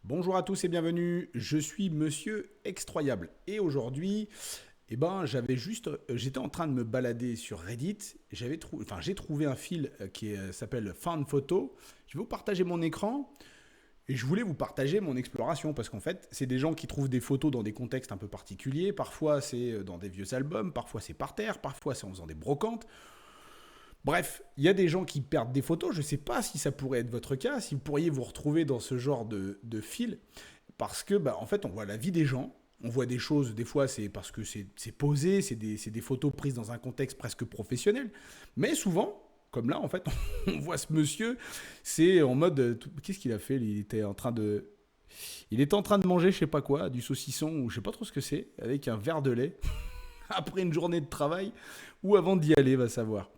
Bonjour à tous et bienvenue, je suis Monsieur Extroyable et aujourd'hui, j'étais en train de me balader sur Reddit, j'ai trouvé un fil qui s'appelle Found Photo. Je vais vous partager mon écran et je voulais vous partager mon exploration parce qu'en fait, c'est des gens qui trouvent des photos dans des contextes un peu particuliers. Parfois, c'est dans des vieux albums, parfois c'est par terre, parfois c'est en faisant des brocantes. Bref, il y a des gens qui perdent des photos. Je ne sais pas si ça pourrait être votre cas, si vous pourriez vous retrouver dans ce genre de fil. Parce que, en fait, on voit la vie des gens. On voit des choses, des fois, c'est parce que c'est posé, c'est des photos prises dans un contexte presque professionnel. Mais souvent, comme là, en fait, on voit ce monsieur, c'est en mode. Qu'est-ce qu'il a fait? Il était en train de manger, je sais pas quoi, du saucisson, ou je sais pas trop ce que c'est, avec un verre de lait, après une journée de travail, ou avant d'y aller, va savoir.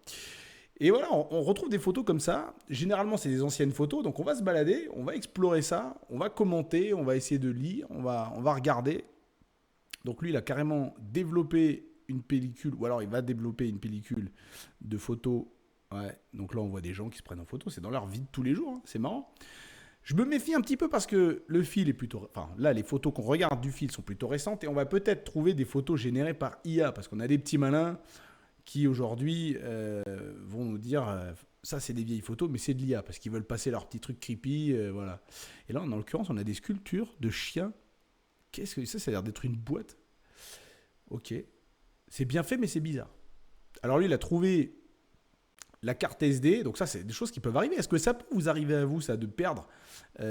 Et voilà, on retrouve des photos comme ça. Généralement, c'est des anciennes photos. Donc, on va se balader, on va explorer ça, on va commenter, on va essayer de lire, on va regarder. Donc, lui, il a carrément développé une pellicule, ou alors il va développer une pellicule de photos. Ouais, donc là, on voit des gens qui se prennent en photo. C'est dans leur vie de tous les jours. Hein. C'est marrant. Je me méfie un petit peu parce que le fil est plutôt. Enfin, là, les photos qu'on regarde du fil sont plutôt récentes et on va peut-être trouver des photos générées par IA parce qu'on a des petits malins qui aujourd'hui vont nous dire ça c'est des vieilles photos mais c'est de l'IA parce qu'ils veulent passer leur petit truc creepy voilà. Et là en l'occurrence on a des sculptures de chiens. Qu'est-ce que ça a l'air d'être une boîte. Ok, c'est bien fait mais c'est bizarre. Alors lui il a trouvé la carte SD, donc ça c'est des choses qui peuvent arriver. Est-ce que ça peut vous arriver à vous ça de perdre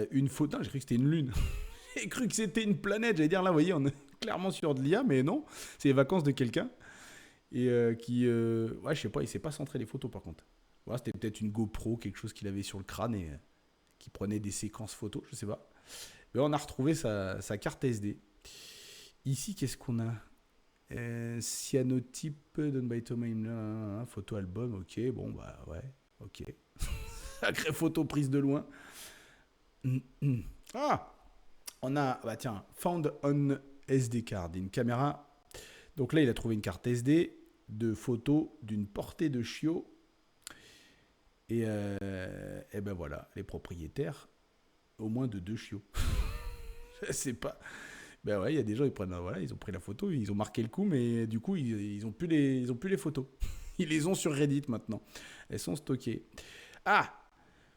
une photo? J'ai cru que c'était une lune. J'ai cru que c'était une planète. J'allais dire là vous voyez on est clairement sur de l'IA mais non, c'est les vacances de quelqu'un. Et ouais, je sais pas, il s'est pas centré les photos par contre. Voilà, c'était peut-être une GoPro, quelque chose qu'il avait sur le crâne et qui prenait des séquences photos, je sais pas. Mais on a retrouvé sa carte SD. Ici, qu'est-ce qu'on a? Cyanotype, Done by Thomas Himmler, photo album, ok, bon bah ouais, ok. Sacrée photo prise de loin. Ah, on a, bah tiens, found on SD card, une caméra. Donc là, il a trouvé une carte SD de photos d'une portée de chiots. Et ben voilà, les propriétaires, au moins de deux chiots. Je sais pas. Ben ouais, il y a des gens, ils prennent, voilà, ils ont pris la photo, ils ont marqué le coup, mais du coup, ils ont plus les photos. Ils les ont sur Reddit maintenant. Elles sont stockées. Ah,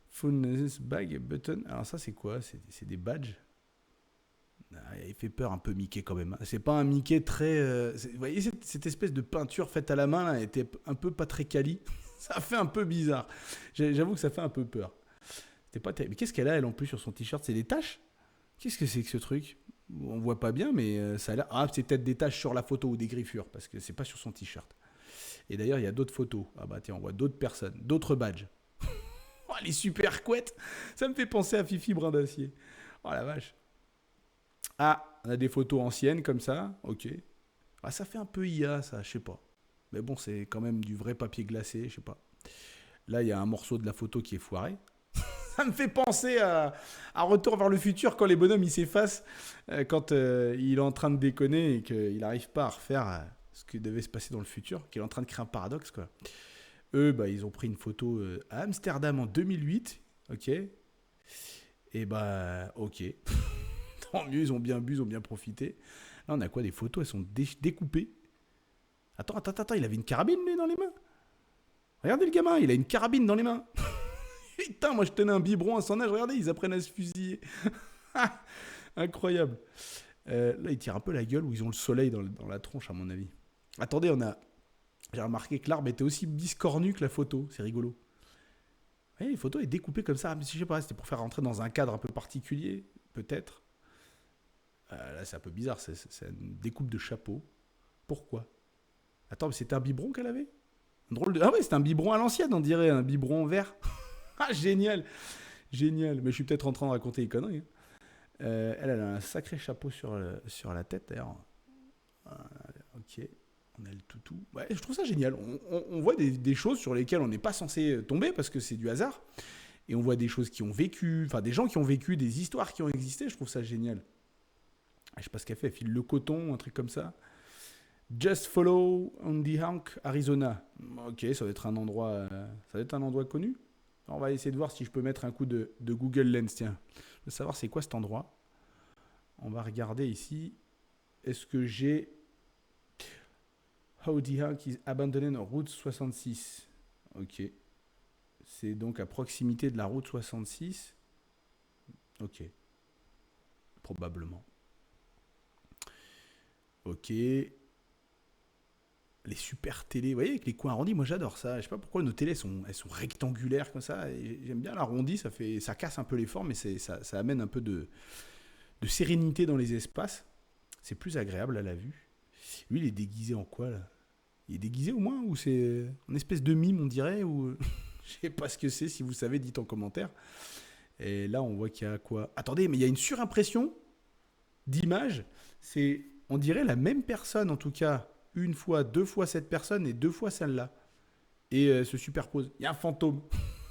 phone bag button. Alors ça, c'est quoi? C'est des badges. Ah, il fait peur un peu Mickey quand même. Hein. C'est pas un Mickey très. Vous voyez cette espèce de peinture faite à la main là, était un peu pas très quali. Ça fait un peu bizarre. J'avoue que ça fait un peu peur. C'était pas terrible. Mais qu'est-ce qu'elle a elle en plus sur son t-shirt? C'est des taches? Qu'est-ce que c'est que ce truc? On voit pas bien, mais ça a l'air. Ah, c'est peut-être des taches sur la photo ou des griffures parce que c'est pas sur son t-shirt. Et d'ailleurs, il y a d'autres photos. Ah bah tiens, on voit d'autres personnes, d'autres badges. Oh, les super couettes. Ça me fait penser à Fifi Brin d'Acier. Oh la vache. Ah, on a des photos anciennes comme ça. Ok. Ah, ça fait un peu IA, ça, je sais pas. Mais bon, c'est quand même du vrai papier glacé, je sais pas. Là, il y a un morceau de la photo qui est foiré. Ça me fait penser à Retour vers le futur quand les bonhommes ils s'effacent, quand il est en train de déconner et qu'il n'arrive pas à refaire ce qui devait se passer dans le futur, qu'il est en train de créer un paradoxe quoi. Eux, bah, ils ont pris une photo à Amsterdam en 2008, ok. Et bah, ok. Tant mieux, ils ont bien bu, ils ont bien profité. Là, on a quoi? Des photos, elles sont découpées. Attends, il avait une carabine lui dans les mains. Regardez le gamin, il a une carabine dans les mains. Putain, moi je tenais un biberon à son âge, regardez, ils apprennent à se fusiller. Incroyable. Là, ils tirent un peu la gueule où ils ont le soleil dans la tronche, à mon avis. Attendez, j'ai remarqué que l'arbre était aussi biscornu que la photo, c'est rigolo. Ouais, les photos est découpée comme ça, mais je sais pas, c'était pour faire rentrer dans un cadre un peu particulier, peut-être. Là, c'est un peu bizarre, c'est une découpe de chapeau. Pourquoi? Attends, mais c'était un biberon qu'elle avait? Un drôle de. Ah ouais, c'était un biberon à l'ancienne, on dirait, un biberon en verre. Ah, génial! Génial, mais je suis peut-être en train de raconter des conneries. Hein. Elle a un sacré chapeau sur la tête d'ailleurs. Ok, on a le toutou. Ouais, je trouve ça génial. On voit des choses sur lesquelles on n'est pas censé tomber parce que c'est du hasard. Et on voit des choses qui ont vécu, enfin des gens qui ont vécu, des histoires qui ont existé. Je trouve ça génial. Je sais pas ce qu'elle fait, elle file le coton, un truc comme ça. Just Follow on the Hank, Arizona. Ok, ça doit être un endroit, ça doit être un endroit connu. On va essayer de voir si je peux mettre un coup de Google Lens. Tiens, je veux savoir c'est quoi cet endroit. On va regarder ici. Est-ce que j'ai Howdy Hawk is abandoned on route 66. Ok. C'est donc à proximité de la route 66. Ok. Probablement. Ok. Les super télés, vous voyez, avec les coins arrondis, moi j'adore ça. Je sais pas pourquoi nos télés elles sont rectangulaires comme ça. Et j'aime bien l'arrondi, ça casse un peu les formes, mais ça amène un peu de sérénité dans les espaces. C'est plus agréable à la vue. Lui, il est déguisé en quoi là? Il est déguisé au moins ou c'est une espèce de mime, on dirait ou je sais pas ce que c'est. Si vous savez, dites en commentaire. Et là, on voit qu'il y a quoi? Attendez, mais il y a une surimpression d'images. On dirait la même personne en tout cas. Une fois, deux fois cette personne et deux fois celle-là. Et se superpose. Il y a un fantôme.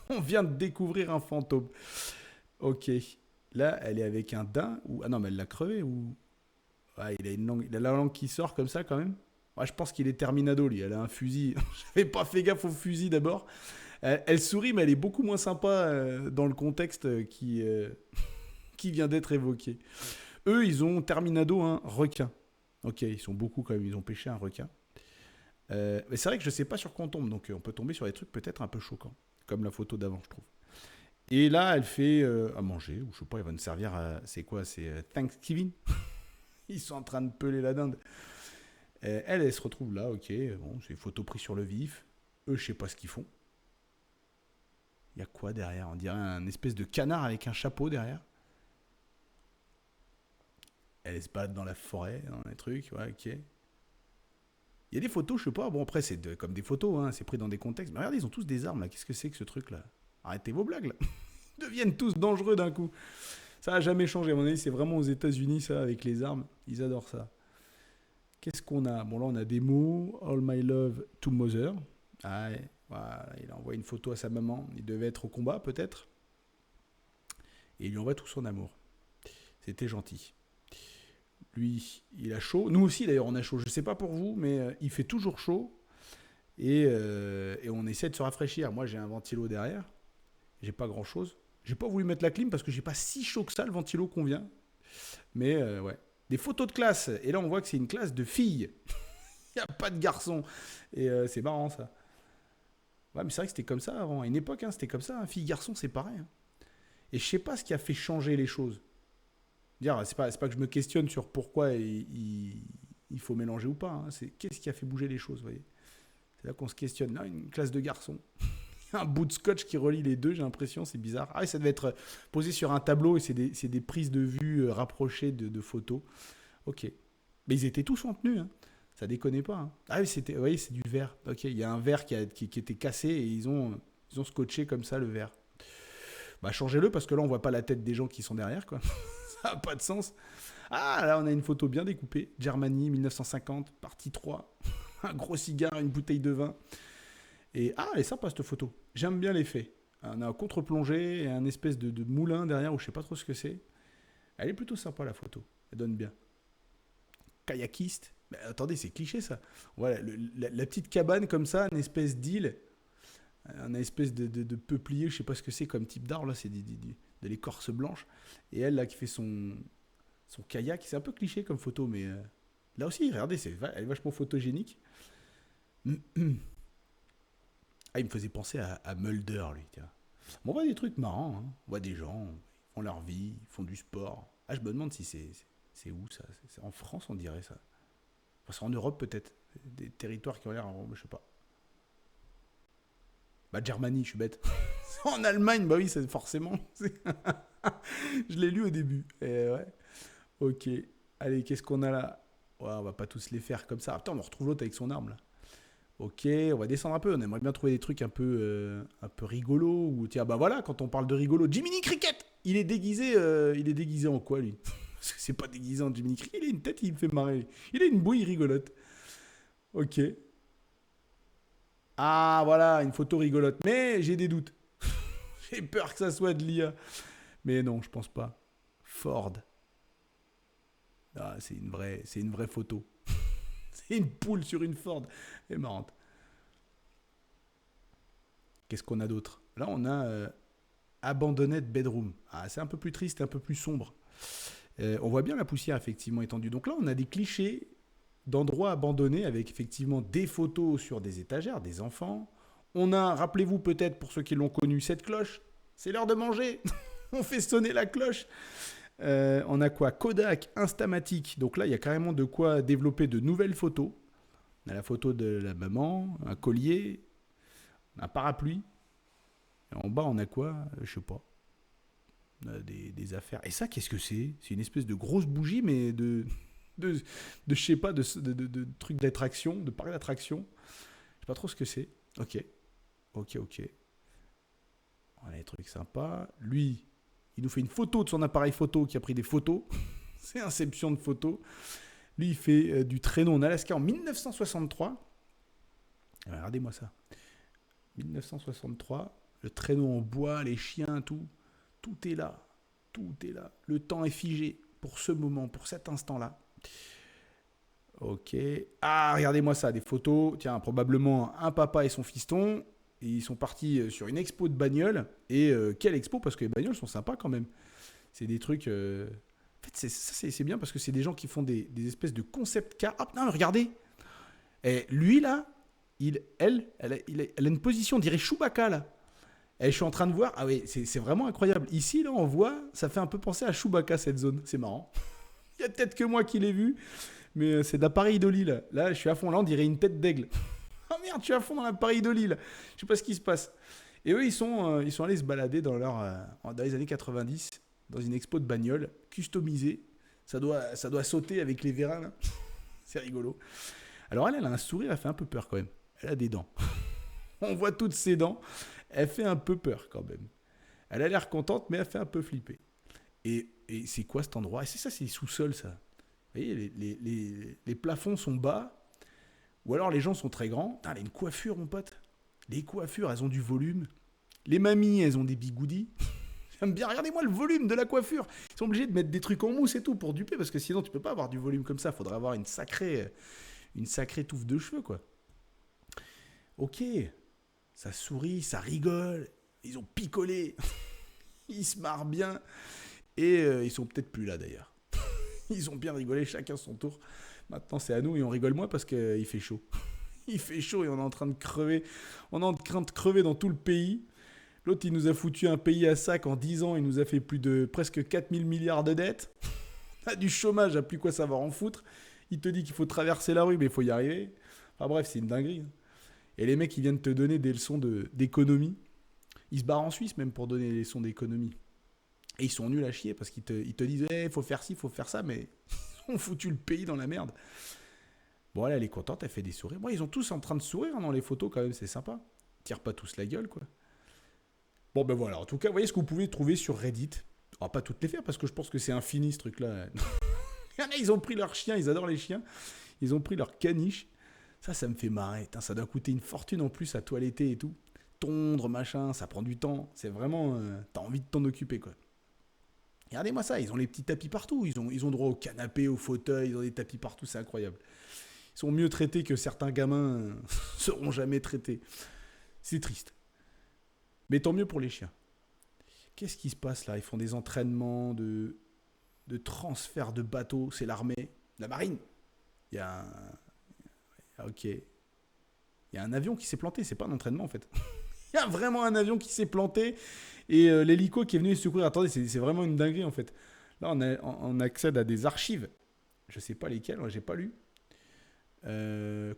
On vient de découvrir un fantôme. Ok. Là, elle est avec un daim. Ah non, mais elle l'a crevé ou... Ouais, il a la langue qui sort comme ça quand même. Ouais, je pense qu'il est Terminado, lui. Elle a un fusil. J'avais pas fait gaffe au fusil d'abord. Elle sourit, mais elle est beaucoup moins sympa dans le contexte qui vient d'être évoqué. Eux, ils ont Terminado, un requin. Ok, ils sont beaucoup quand même. Ils ont pêché un requin. Mais c'est vrai que je sais pas sur quoi on tombe. Donc on peut tomber sur des trucs peut-être un peu choquants. Comme la photo d'avant, je trouve. Et là, elle fait à manger. Ou je sais pas, elle va nous servir à... C'est quoi? C'est Thanksgiving. Ils sont en train de peler la dinde. Elle se retrouve là, ok. Bon, c'est une photo prise sur le vif. Eux, je sais pas ce qu'ils font. Il y a quoi derrière? On dirait un espèce de canard avec un chapeau derrière. Elle se balade dans la forêt, dans les trucs, ouais, ok. Il y a des photos, je sais pas. Bon, après, comme des photos, hein, c'est pris dans des contextes. Mais regardez, ils ont tous des armes là. Qu'est-ce que c'est que ce truc là? Arrêtez vos blagues là. Ils deviennent tous dangereux d'un coup. Ça n'a jamais changé. À mon avis, c'est vraiment aux États-Unis ça, avec les armes. Ils adorent ça. Qu'est-ce qu'on a? Bon, là, on a des mots. All my love to mother. Ah, ouais, voilà, il envoie une photo à sa maman. Il devait être au combat, peut-être. Et il lui envoie tout son amour. C'était gentil. Lui, il a chaud. Nous aussi, d'ailleurs, on a chaud. Je ne sais pas pour vous, mais il fait toujours chaud. Et on essaie de se rafraîchir. Moi, j'ai un ventilo derrière. J'ai pas grand-chose. J'ai pas voulu mettre la clim parce que j'ai pas si chaud que ça, le ventilo convient. Mais ouais. Des photos de classe. Et là, on voit que c'est une classe de filles. Il n'y a pas de garçons. Et c'est marrant, ça. Ouais, mais c'est vrai que c'était comme ça avant. À une époque, hein, c'était comme ça. Hein. Filles-garçons, c'est pareil. Hein. Et je sais pas ce qui a fait changer les choses. Dire, c'est pas que je me questionne sur pourquoi il faut mélanger ou pas. Hein. C'est qu'est-ce qui a fait bouger les choses, vous voyez. C'est là qu'on se questionne. Là, une classe de garçons. Un bout de scotch qui relie les deux, j'ai l'impression, c'est bizarre. Ah oui, ça devait être posé sur un tableau et c'est des prises de vue rapprochées de photos. Ok. Mais ils étaient tous en tenue, hein. Ça déconnait pas. Hein. Ah oui, vous voyez, c'est du verre. Ok, il y a un verre qui était cassé et ils ont scotché comme ça le verre. Bah changez-le parce que là on voit pas la tête des gens qui sont derrière, quoi. Ça n'a pas de sens. Ah là on a une photo bien découpée. Germany 1950, partie 3. Un gros cigare, une bouteille de vin. Et elle est sympa cette photo. J'aime bien l'effet. On a un contre-plongée et un espèce de moulin derrière où je sais pas trop ce que c'est. Elle est plutôt sympa la photo. Elle donne bien. Kayakiste. Mais attendez, c'est cliché ça. Voilà, la petite cabane comme ça, une espèce d'île, une espèce de peuplier, je sais pas ce que c'est comme type d'arbre là, c'est de l'écorce blanche. Et elle là qui fait son kayak, c'est un peu cliché comme photo, mais là aussi, regardez, elle est vachement photogénique. Ah, il me faisait penser à Mulder, lui. Tiens. Bon, on voit des trucs marrants. Hein. On voit des gens, ils font leur vie, ils font du sport. Ah, je me demande si c'est où ça? C'est en France, on dirait ça. Enfin, c'est en Europe peut-être. Des territoires qui ont l'air, je sais pas. Bah, Germany, je suis bête. C'est en Allemagne, bah oui, c'est forcément. Je l'ai lu au début. Et ouais. Ok. Allez, qu'est-ce qu'on a là? Ouais, on va pas tous les faire comme ça. Putain, on retrouve l'autre avec son arme là. Ok, on va descendre un peu. On aimerait bien trouver des trucs un peu rigolos. Ou tiens, bah voilà, quand on parle de rigolo, Jiminy Cricket. Il est déguisé en quoi lui? Parce que c'est pas déguisé en Jiminy Cricket. Il a une tête, il me fait marrer. Il a une bouille rigolote. Ok. Ah voilà, une photo rigolote. Mais j'ai des doutes. J'ai peur que ça soit de l'IA. Mais non, je pense pas. Ford. Ah, c'est une vraie photo. C'est une poule sur une Ford. Elle est marrante. Qu'est-ce qu'on a d'autre? Là, on a Abandoned Bedroom. Ah, c'est un peu plus triste, un peu plus sombre. On voit bien la poussière effectivement étendue. Donc là, on a des clichés d'endroits abandonnés avec effectivement des photos sur des étagères, des enfants. On a, rappelez-vous peut-être pour ceux qui l'ont connu, cette cloche. C'est l'heure de manger. On fait sonner la cloche. On a quoi? Kodak, Instamatic. Donc là, il y a carrément de quoi développer de nouvelles photos. On a la photo de la maman, un collier, un parapluie. Et en bas, on a quoi? Je sais pas. On a des affaires. Et ça, qu'est-ce que c'est? C'est une espèce de grosse bougie, mais je sais pas, de trucs d'attraction, de parc d'attraction. Je sais pas trop ce que c'est. Ok. On a des trucs sympas. Lui, il nous fait une photo de son appareil photo qui a pris des photos. C'est Inception de photos. Lui, il fait du traîneau en Alaska en 1963. Regardez-moi ça. 1963. Le traîneau en bois, les chiens, tout. Tout est là. Tout est là. Le temps est figé pour ce moment, pour cet instant-là. Ok. Ah, regardez-moi ça, des photos. Tiens, probablement un papa et son fiston. Et ils sont partis sur une expo de bagnoles. Et quelle expo? Parce que les bagnoles sont sympas quand même. C'est des trucs... En fait, c'est bien parce que c'est des gens qui font des espèces de concept cars. Ah, non, regardez. Et lui, là, elle a une position, on dirait Chewbacca, là. Et je suis en train de voir. Ah oui, c'est vraiment incroyable. Ici, là, on voit, ça fait un peu penser à Chewbacca, cette zone. C'est marrant. Il y a peut-être que moi qui l'ai vu. Mais c'est d'appareil d'Oli, là. Là, je suis à fond. Là, on dirait une tête d'aigle. Oh merde, je suis à fond dans l'appareil d'Oli, là. Je sais pas ce qui se passe. Et eux, ils sont allés se balader dans les années 90, dans une expo de bagnole, customisée. Ça doit sauter avec les vérins, là. C'est rigolo. Alors, elle a un sourire, elle fait un peu peur quand même. Elle a des dents. On voit toutes ses dents. Elle fait un peu peur quand même. Elle a l'air contente, mais elle fait un peu flipper. Et c'est quoi cet endroit? Et c'est ça, c'est les sous-sols, ça. Vous voyez, les plafonds sont bas. Ou alors les gens sont très grands. Putain, elle a une coiffure, mon pote. Les coiffures, elles ont du volume. Les mamies, elles ont des bigoudis. J'aime bien, regardez-moi le volume de la coiffure. Ils sont obligés de mettre des trucs en mousse et tout pour duper, parce que sinon tu peux pas avoir du volume comme ça. Il faudrait avoir une sacrée touffe de cheveux, quoi. Ok, ça sourit, ça rigole. Ils ont picolé. Ils se marrent bien. Et ils sont peut-être plus là, d'ailleurs. Ils ont bien rigolé, chacun son tour. Maintenant, c'est à nous et on rigole moins parce qu'il fait chaud. Il fait chaud et on est en train de crever. On est en train de crever dans tout le pays. L'autre, il nous a foutu un pays à sac en 10 ans. Il nous a fait plus de presque 4000 milliards de dettes. On a du chômage, à plus quoi savoir en foutre. Il te dit qu'il faut traverser la rue, mais il faut y arriver. Enfin bref, c'est une dinguerie. Et les mecs, ils viennent te donner des leçons d'économie. Ils se barrent en Suisse même pour donner des leçons d'économie. Et ils sont nuls à chier parce qu'ils te disent il faut faire ci, il faut faire ça, mais ils ont foutu le pays dans la merde. Bon, elle est contente, elle fait des sourires. Bon, ils sont tous en train de sourire dans les photos quand même, c'est sympa. Ils tirent pas tous la gueule, quoi. Bon, ben voilà, en tout cas, vous voyez ce que vous pouvez trouver sur Reddit. On va pas toutes les faire parce que je pense que c'est infini ce truc-là. Il y en a, ils ont pris leur chien, ils adorent les chiens. Ils ont pris leur caniche. Ça me fait marrer. Putain, ça doit coûter une fortune en plus à toiletter et tout. Tondre, machin, ça prend du temps. C'est vraiment... t'as envie de t'en occuper, quoi. Regardez-moi ça, ils ont les petits tapis partout. Ils ont droit au canapé, au fauteuil, ils ont des tapis partout, c'est incroyable. Ils sont mieux traités que certains gamins seront jamais traités. C'est triste. Mais tant mieux pour les chiens. Qu'est-ce qui se passe là? Ils font des entraînements de transfert de bateaux. C'est l'armée, la marine. Il y a un... Ok. Il y a un avion qui s'est planté. C'est pas un entraînement en fait. Il y a vraiment un avion qui s'est planté. Et l'hélico qui est venu les secourir. Attendez, c'est vraiment une dinguerie en fait. Là, on accède à des archives. Je sais pas lesquelles, j'ai pas lu.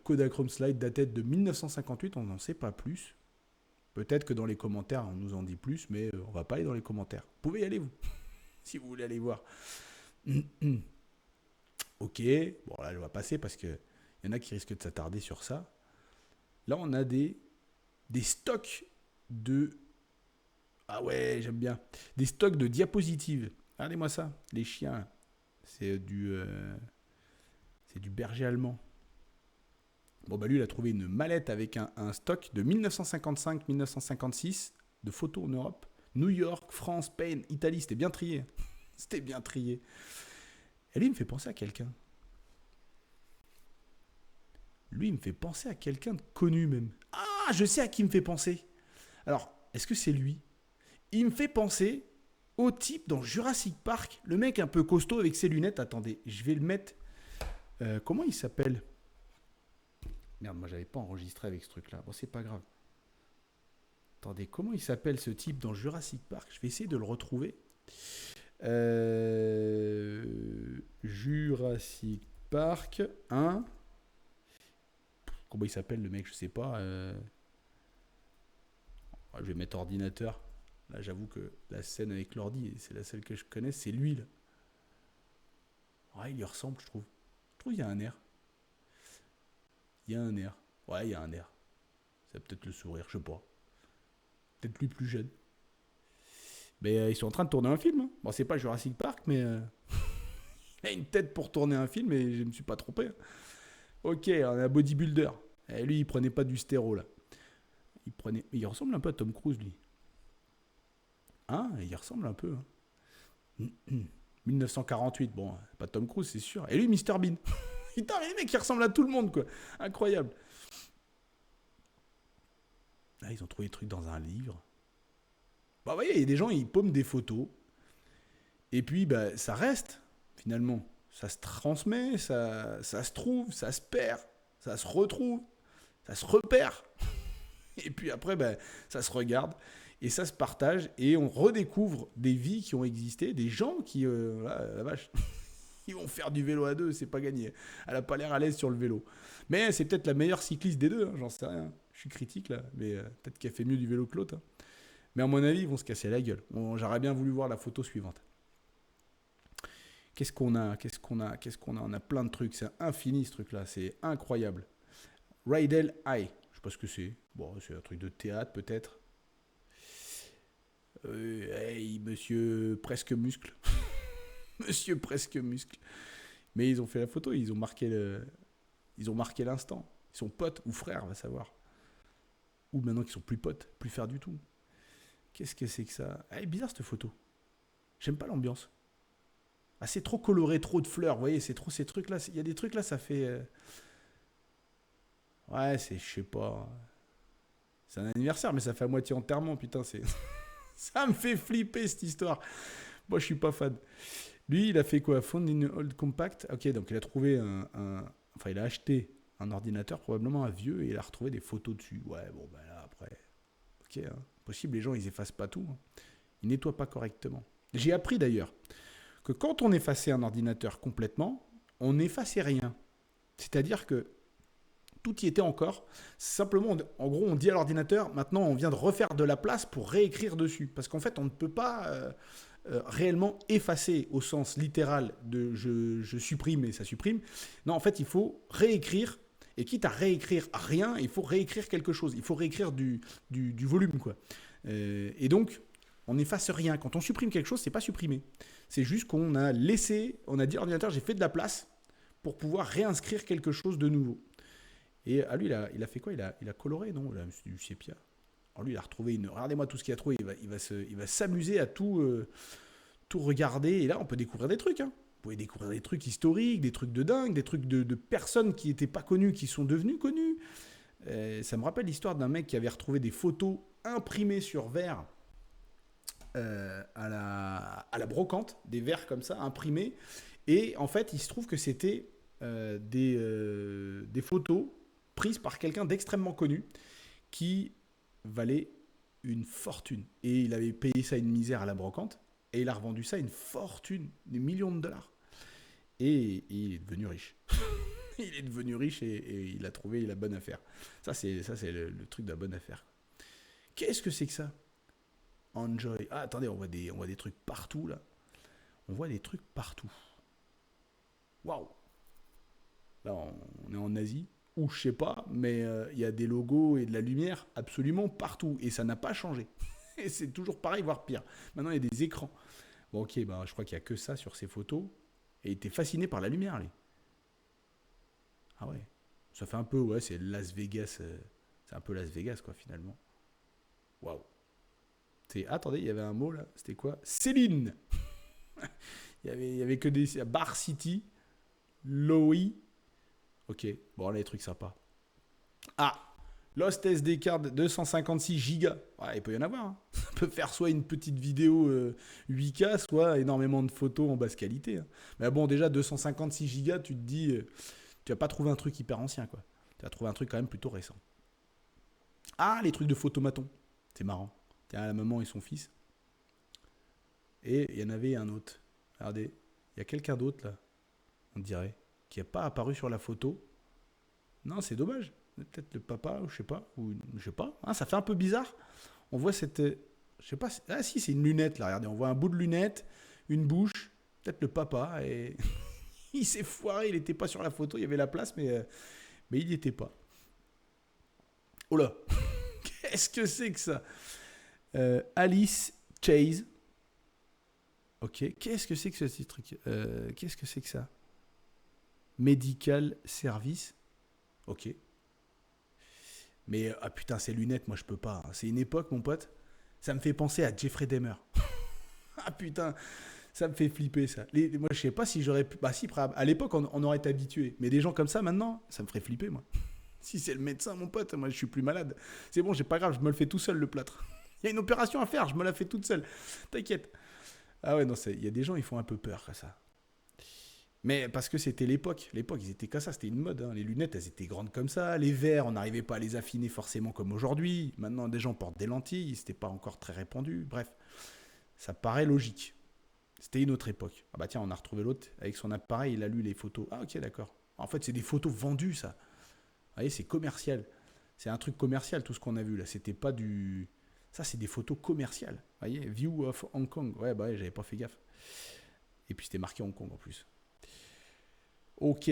Kodachrome Slide datait de 1958, on n'en sait pas plus. Peut-être que dans les commentaires, on nous en dit plus, mais on va pas aller dans les commentaires. Vous pouvez y aller, vous, si vous voulez aller voir. Ok, bon là, je vais passer parce qu'il y en a qui risquent de s'attarder sur ça. Là, on a des stocks de... Ah ouais, j'aime bien. Des stocks de diapositives. Regardez-moi ça, les chiens. C'est du berger allemand. Bon, bah lui, il a trouvé une mallette avec un stock de 1955-1956 de photos en Europe. New York, France, Spain, Italie, c'était bien trié. C'était bien trié. Et lui, il me fait penser à quelqu'un. Lui, il me fait penser à quelqu'un de connu même. Ah, je sais à qui il me fait penser. Alors, est-ce que c'est lui? Il me fait penser au type dans Jurassic Park. Le mec un peu costaud avec ses lunettes. Attendez, je vais le mettre. Comment il s'appelle? Merde, moi j'avais pas enregistré avec ce truc-là. Bon, c'est pas grave. Attendez, comment il s'appelle ce type dans Jurassic Park? Je vais essayer de le retrouver. Jurassic Park 1. Comment il s'appelle le mec? Je sais pas. Je vais mettre ordinateur. Là, j'avoue que la scène avec l'ordi, c'est la seule que je connais. C'est lui, là. Ouais, il lui ressemble, je trouve. Je trouve qu'il y a un air. Il y a un air. Ouais, il y a un air. C'est peut-être le sourire, je sais pas. Peut-être lui plus jeune. Mais ils sont en train de tourner un film. Hein. Bon, c'est pas Jurassic Park, mais il a une tête pour tourner un film et je me suis pas trompé. Ok, on a un bodybuilder. Et lui, il prenait pas du stéro, là. Il ressemble un peu à Tom Cruise, lui. Hein? Il ressemble un peu. Hein. 1948, bon, pas Tom Cruise, c'est sûr. Et lui, Mr Bean. Putain, mais les mecs, ils ressemblent à tout le monde, quoi. Incroyable. Là, ils ont trouvé des trucs dans un livre. Bah, vous voyez, il y a des gens, ils paument des photos. Et puis, bah, ça reste, finalement. Ça se transmet, ça se trouve, ça se perd, ça se retrouve, ça se repère. Et puis après, bah, ça se regarde et ça se partage. Et on redécouvre des vies qui ont existé, des gens qui, la vache, ils vont faire du vélo à deux, c'est pas gagné. Elle a pas l'air à l'aise sur le vélo. Mais c'est peut-être la meilleure cycliste des deux, hein, j'en sais rien. Je suis critique là, mais peut-être qu'elle fait mieux du vélo que l'autre. Hein. Mais à mon avis, ils vont se casser la gueule. J'aurais bien voulu voir la photo suivante. Qu'est-ce qu'on a? On a plein de trucs. C'est infini ce truc-là. C'est incroyable. Rydell High. Je sais pas ce que c'est. Bon, c'est un truc de théâtre peut-être. Hey, monsieur presque muscle. Monsieur presque muscle. Mais ils ont fait la photo. Ils ont marqué l'instant. Ils sont potes ou frères, on va savoir. Ou maintenant qu'ils sont plus potes, plus frères du tout. Qu'est-ce que c'est que ça? Elle est bizarre cette photo. J'aime pas l'ambiance. Ah, c'est trop coloré, trop de fleurs, vous voyez, c'est trop ces trucs-là. Il y a des trucs là, ça fait... Ouais, je sais pas. C'est un anniversaire, mais ça fait à moitié enterrement, putain, c'est... Ça me fait flipper cette histoire. Moi, je suis pas fan. Lui, il a fait quoi? Found in old compact. Ok, donc il a trouvé Enfin, il a acheté un ordinateur, probablement un vieux, et il a retrouvé des photos dessus. Ouais, bon, bah là, après... Ok, hein. Possible, les gens, ils effacent pas tout. Hein. Ils nettoient pas correctement. J'ai appris d'ailleurs que quand on effaçait un ordinateur complètement, on n'effaçait rien. C'est-à-dire que tout y était encore. Simplement, en gros, on dit à l'ordinateur, maintenant, on vient de refaire de la place pour réécrire dessus. Parce qu'en fait, on ne peut pas réellement effacer au sens littéral de je supprime et ça supprime. Non, en fait, il faut réécrire. Et quitte à réécrire rien, il faut réécrire quelque chose. Il faut réécrire du volume, quoi. Et donc, on n'efface rien. Quand on supprime quelque chose, c'est pas supprimé. C'est juste qu'on a laissé, on a dit à l'ordinateur, j'ai fait de la place pour pouvoir réinscrire quelque chose de nouveau. Et lui, il a fait quoi? Il a coloré, non? Là, c'est du sépia. Alors lui, il a retrouvé une... Regardez-moi tout ce qu'il a trouvé. Il va s'amuser à tout regarder. Et là, on peut découvrir des trucs. Hein. Vous pouvez découvrir des trucs historiques, des trucs de dingue, des trucs de personnes qui n'étaient pas connues, qui sont devenues connues. Ça me rappelle l'histoire d'un mec qui avait retrouvé des photos imprimées sur verre à la brocante, des verres comme ça, imprimés. Et en fait, il se trouve que c'était des photos prises par quelqu'un d'extrêmement connu qui valait une fortune. Et il avait payé ça une misère à la brocante. Et il a revendu ça une fortune, des millions de dollars. Et il est devenu riche. Il est devenu riche et il a trouvé la bonne affaire. Ça, c'est le truc de la bonne affaire. Qu'est-ce que c'est que ça? Enjoy. Ah, attendez, on voit des trucs partout, là. On voit des trucs partout. Waouh! Là, on est en Asie, ou je sais pas, mais il y a des logos et de la lumière absolument partout. Et ça n'a pas changé. Et c'est toujours pareil, voire pire. Maintenant, il y a des écrans. Bon, ok, bah, je crois qu'il n'y a que ça sur ces photos. Et il était fasciné par la lumière, lui. Ah ouais. Ça fait un peu, ouais, c'est Las Vegas. C'est un peu Las Vegas, quoi, finalement. Waouh. Attendez, il y avait un mot, là. C'était quoi? Céline. il y avait que des... Bar City. Lowy. Ok. Bon, là, les trucs sympas. Ah. Lost SD card 256 gigas. Ouais, il peut y en avoir. Hein. Ça peut faire soit une petite vidéo 8K, soit énormément de photos en basse qualité. Hein. Mais bon, déjà 256 gigas, tu te dis, tu vas pas trouver un truc hyper ancien, quoi. Tu vas trouver un truc quand même plutôt récent. Ah, les trucs de photomaton. C'est marrant. Tiens, la maman et son fils. Et il y en avait un autre. Regardez, il y a quelqu'un d'autre là, on dirait, qui n'a pas apparu sur la photo. Non, c'est dommage. Peut-être le papa, ou je sais pas. Ou je sais pas. Hein, ça fait un peu bizarre. On voit cette. Je sais pas. Ah si, c'est une lunette là. Regardez, on voit un bout de lunette, une bouche. Peut-être le papa. Et il s'est foiré. Il n'était pas sur la photo. Il y avait la place, mais il n'y était pas. Oh là. Qu'est-ce que c'est que ça Alice Chase. Ok. Qu'est-ce que c'est que ce truc Qu'est-ce que c'est que ça Medical Service. Ok. Mais ah putain, ces lunettes, moi je peux pas. Hein. C'est une époque, mon pote. Ça me fait penser à Jeffrey Dahmer. Ah putain, ça me fait flipper ça. Moi je sais pas si j'aurais pu. Bah si, à l'époque on aurait été habitué. Mais des gens comme ça maintenant, ça me ferait flipper moi. Si c'est le médecin, mon pote, moi je suis plus malade. C'est bon, j'ai pas grave, je me le fais tout seul le plâtre. Il y a une opération à faire, je me la fais toute seule. T'inquiète. Ah ouais, non, il y a des gens, ils font un peu peur comme ça. Mais parce que c'était l'époque. L'époque, ils étaient comme ça, c'était une mode. Hein. Les lunettes, elles étaient grandes comme ça. Les verres, on n'arrivait pas à les affiner forcément comme aujourd'hui. Maintenant, des gens portent des lentilles, c'était pas encore très répandu. Bref, ça paraît logique. C'était une autre époque. Ah bah tiens, on a retrouvé l'autre avec son appareil, il a lu les photos. Ah ok, d'accord. En fait, c'est des photos vendues, ça. Vous voyez, c'est commercial. C'est un truc commercial, tout ce qu'on a vu là. C'était pas du... Ça, c'est des photos commerciales. Vous voyez, View of Hong Kong. Ouais, bah ouais, j'avais pas fait gaffe. Et puis c'était marqué Hong Kong en plus. Ok.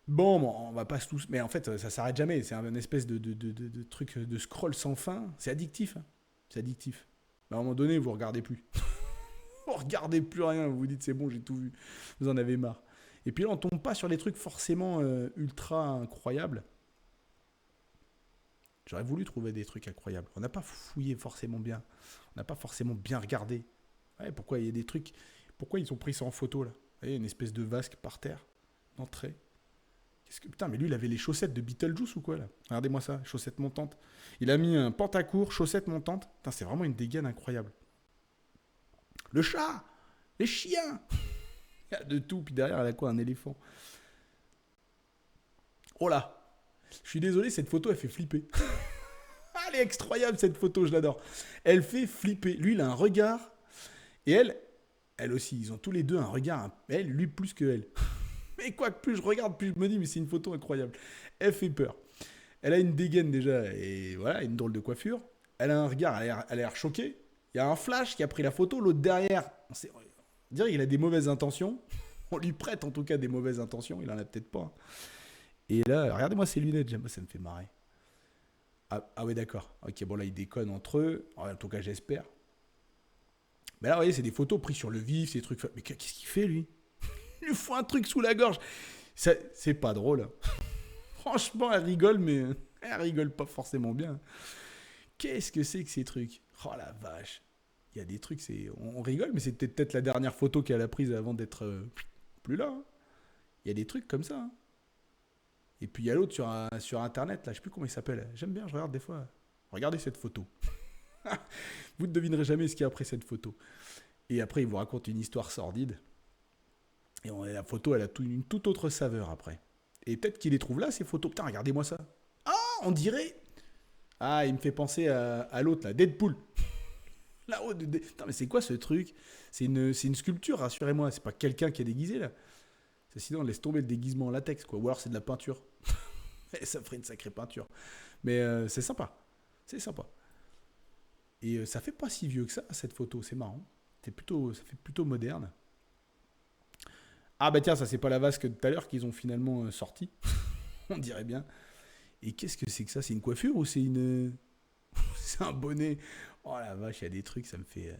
Bon, on va pas tous. Mais en fait, ça s'arrête jamais. C'est un espèce de truc de scroll sans fin. C'est addictif. Hein. C'est addictif. Mais à un moment donné, vous regardez plus. Vous regardez plus rien. Vous vous dites, c'est bon, j'ai tout vu. Vous en avez marre. Et puis là, on tombe pas sur les trucs forcément ultra incroyables. J'aurais voulu trouver des trucs incroyables. On n'a pas fouillé forcément bien. On n'a pas forcément bien regardé. Ouais, pourquoi il y a des trucs. Pourquoi ils ont pris ça en photo là? Vous voyez, une espèce de vasque par terre. D'entrée. Qu'est-ce que... Putain, mais lui, il avait les chaussettes de Beetlejuice ou quoi, là? Regardez-moi ça, chaussettes montantes. Il a mis un pantacourt, chaussettes montantes. Putain, c'est vraiment une dégaine incroyable. Le chat! Les chiens! Il y a de tout, puis derrière, elle a quoi? Un éléphant. Oh là! Je suis désolé, cette photo, elle fait flipper. Elle est incroyable, cette photo, je l'adore. Elle fait flipper. Lui, il a un regard. Et elle aussi, ils ont tous les deux un regard. Elle, lui, plus que elle. Mais quoi que plus je regarde, plus je me dis, mais c'est une photo incroyable. Elle fait peur. Elle a une dégaine déjà, et voilà, une drôle de coiffure. Elle a un regard, elle a l'air choquée. Il y a un flash qui a pris la photo, l'autre derrière. On dirait qu'il a des mauvaises intentions. On lui prête en tout cas des mauvaises intentions, il en a peut-être pas. Et là, regardez-moi ces lunettes, moi ça me fait marrer. Ah ouais, d'accord. Ok, bon là, ils déconnent entre eux. En tout cas, j'espère. Mais là, vous voyez, c'est des photos prises sur le vif, ces trucs. Mais qu'est-ce qu'il fait, lui? Il lui faut un truc sous la gorge. C'est pas drôle. Hein. Franchement, elle rigole, mais elle rigole pas forcément bien. Qu'est-ce que c'est que ces trucs? Oh la vache. Il y a des trucs, on rigole, mais c'était peut-être la dernière photo qu'elle a prise avant d'être plus là. Hein. Il y a des trucs comme ça. Hein. Et puis il y a l'autre sur Internet, là, je sais plus comment il s'appelle. J'aime bien, je regarde des fois. Regardez cette photo. Vous ne devinerez jamais ce qu'il y a après cette photo. Et après, il vous raconte une histoire sordide. Et la photo, elle a une toute autre saveur après. Et peut-être qu'il les trouve là, ces photos. Putain, regardez-moi ça. Ah, on dirait... Ah, il me fait penser à l'autre, là, Deadpool. Là-haut, Putain, mais c'est quoi ce truc? C'est une sculpture, rassurez-moi. C'est pas quelqu'un qui est déguisé, là. Sinon, on laisse tomber le déguisement en latex, quoi. Ou alors, c'est de la peinture. Ça ferait une sacrée peinture. Mais c'est sympa. C'est sympa. Et ça fait pas si vieux que ça, cette photo. C'est marrant. Ça fait plutôt moderne. Ah bah tiens, ça c'est pas la vasque de tout à l'heure qu'ils ont finalement sorti. On dirait bien. Et qu'est-ce que c'est que ça? C'est une coiffure ou c'est une... c'est un bonnet? Oh la vache, il y a des trucs, ça me fait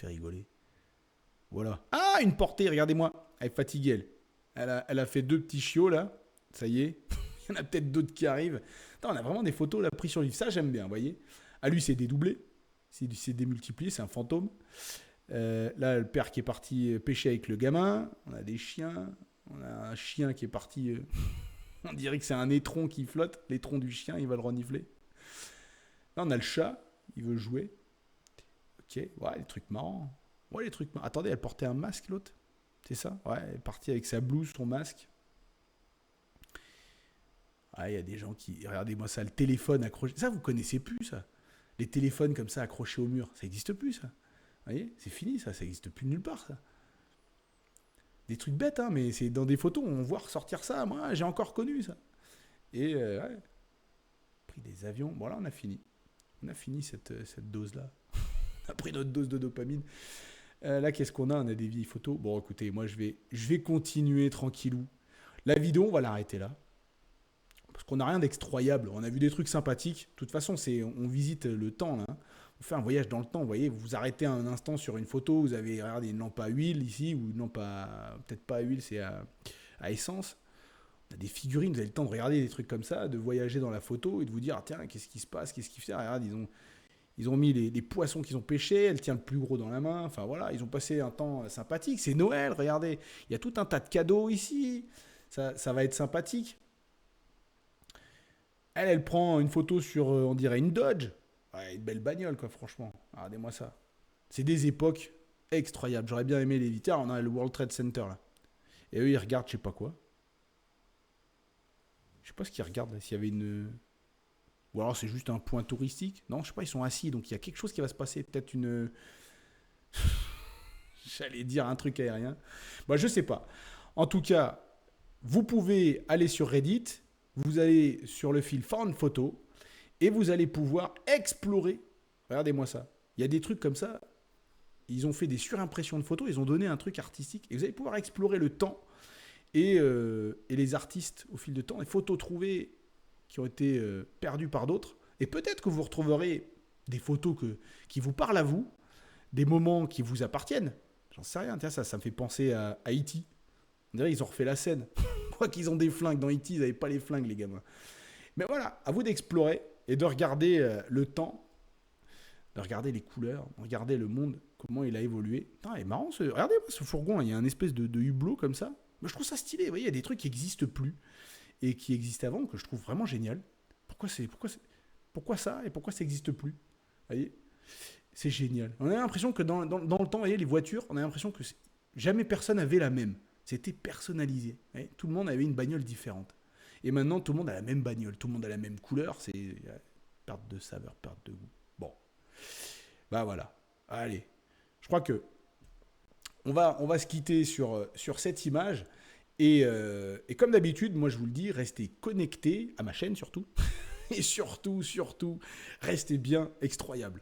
rigoler. Voilà. Ah, une portée, regardez-moi. Elle est fatiguée, elle a fait 2 petits chiots là. Ça y est. Il y en a peut-être d'autres qui arrivent. Attends, on a vraiment des photos là prises sur le livre. Ça, j'aime bien, vous voyez. Ah, lui, c'est dédoublé. C'est démultiplié, c'est un fantôme. Là, le père qui est parti pêcher avec le gamin. On a des chiens. On a un chien qui est parti... on dirait que c'est un étron qui flotte. L'étron du chien, il va le renifler. Là, on a le chat, il veut jouer. Ok, ouais, les trucs marrants. Ouais, les trucs marrants. Attendez, elle portait un masque, l'autre. C'est ça? Ouais, elle est partie avec sa blouse, son masque. Ah, il y a des gens qui... Regardez-moi ça, le téléphone accroché. Ça, vous connaissez plus, ça. Les téléphones comme ça, accrochés au mur. Ça n'existe plus, ça. Vous voyez? C'est fini, ça. Ça n'existe plus nulle part, ça. Des trucs bêtes, hein, mais c'est dans des photos, on voit ressortir ça. Moi, j'ai encore connu, ça. Et, ouais, pris des avions. Bon, là, on a fini. On a fini cette dose-là. On a pris notre dose de dopamine. Là, qu'est-ce qu'on a? On a des vieilles photos. Bon, écoutez, moi, je vais continuer tranquillou. La vidéo, on va l'arrêter là. Parce qu'on n'a rien d'extroyable. On a vu des trucs sympathiques. De toute façon, on visite le temps, là. On fait un voyage dans le temps. Vous voyez, vous vous arrêtez un instant sur une photo. Vous avez regardé une lampe à huile ici, ou une lampe à... Peut-être pas à huile, c'est à essence. On a des figurines. Vous avez le temps de regarder des trucs comme ça, de voyager dans la photo et de vous dire, ah, tiens, qu'est-ce qui se passe? Qu'est-ce qu'il fait? Regarde, ils ont mis les poissons qu'ils ont pêchés, elle tient le plus gros dans la main. Enfin voilà, ils ont passé un temps sympathique. C'est Noël, regardez. Il y a tout un tas de cadeaux ici. Ça va être sympathique. Elle prend une photo sur, on dirait, une Dodge. Ouais, une belle bagnole, quoi, franchement. Regardez-moi ça. C'est des époques extraordinaires. J'aurais bien aimé les éviter. On a le World Trade Center, là. Et eux, ils regardent je sais pas quoi. Je sais pas ce qu'ils regardent, là. S'il y avait une... Ou alors c'est juste un point touristique. Non, je sais pas, ils sont assis. Donc il y a quelque chose qui va se passer. Peut-être une... J'allais dire un truc aérien. Bah, je sais pas. En tout cas, vous pouvez aller sur Reddit, vous allez sur le fil Found Photo et vous allez pouvoir explorer. Regardez-moi ça. Il y a des trucs comme ça. Ils ont fait des surimpressions de photos, ils ont donné un truc artistique et vous allez pouvoir explorer le temps et les artistes au fil de temps, les photos trouvées qui ont été perdues par d'autres. Et peut-être que vous retrouverez des photos qui vous parlent à vous, des moments qui vous appartiennent. J'en sais rien. Tiens, ça me fait penser à E.T. On dirait qu'ils ont refait la scène. Quoi qu'ils ont des flingues. Dans E.T., ils n'avaient pas les flingues, les gamins. Mais voilà, à vous d'explorer et de regarder le temps, de regarder les couleurs, de regarder le monde, comment il a évolué. Putain, il est marrant. Regardez ce fourgon, il y a un espèce de hublot comme ça. Mais je trouve ça stylé. Vous voyez, il y a des trucs qui n'existent plus et qui existaient avant, que je trouve vraiment génial. Pourquoi ça et pourquoi ça n'existe plus? Vous voyez, c'est génial. On a l'impression que dans le temps, vous voyez, les voitures, on a l'impression que jamais personne n'avait la même. C'était personnalisé. Vous voyez, tout le monde avait une bagnole différente. Et maintenant, tout le monde a la même bagnole. Tout le monde a la même couleur. C'est perte de saveur, perte de goût. Bon. Bah voilà. Allez. Je crois que on va se quitter sur cette image. Et comme d'habitude, moi je vous le dis, restez connectés à ma chaîne surtout. Et surtout, restez bien extroyables.